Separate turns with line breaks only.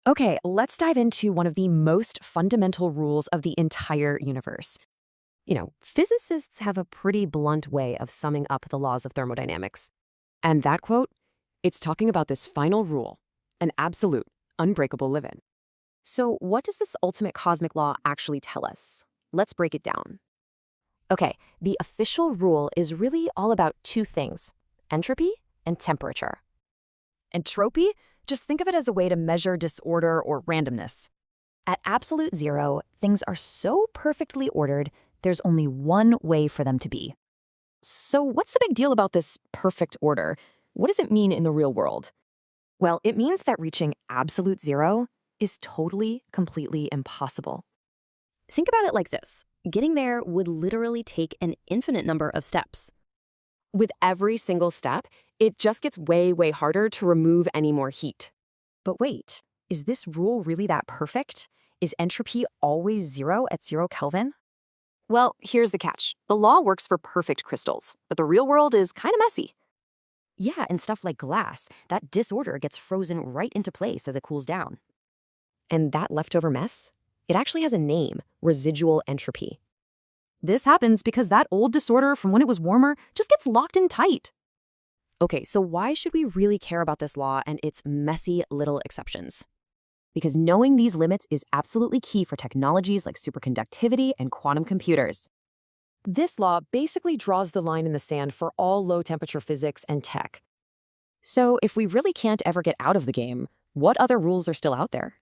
Okay, let's dive into one of the most fundamental rules of the entire universe. Physicists have a pretty blunt way of summing up the laws of thermodynamics. And that quote, it's talking about this final rule, an absolute, unbreakable limit. So, what does this ultimate cosmic law actually tell us? Let's break it down. Okay, the official rule is really all about two things: entropy and temperature. Entropy? Just think of it as a way to measure disorder or randomness.
At absolute zero, things are so perfectly ordered, there's only one way for them to be.
So, what's the big deal about this perfect order? What does it mean in the real world? Well, it means that reaching absolute zero is totally, completely impossible. Think about it like this: getting there would literally take an infinite number of steps. With every single step, it just gets way, way harder to remove any more heat. But wait, is this rule really that perfect? Is entropy always zero at 0 Kelvin? Well, here's the catch. The law works for perfect crystals, but the real world is kind of messy.
Yeah, and stuff like glass, that disorder gets frozen right into place as it cools down.
And that leftover mess? It actually has a name: residual entropy. This happens because that old disorder from when it was warmer just gets locked in tight. Okay, so why should we really care about this law and its messy little exceptions? Because knowing these limits is absolutely key for technologies like superconductivity and quantum computers. This law basically draws the line in the sand for all low-temperature physics and tech. So if we really can't ever get out of the game, what other rules are still out there?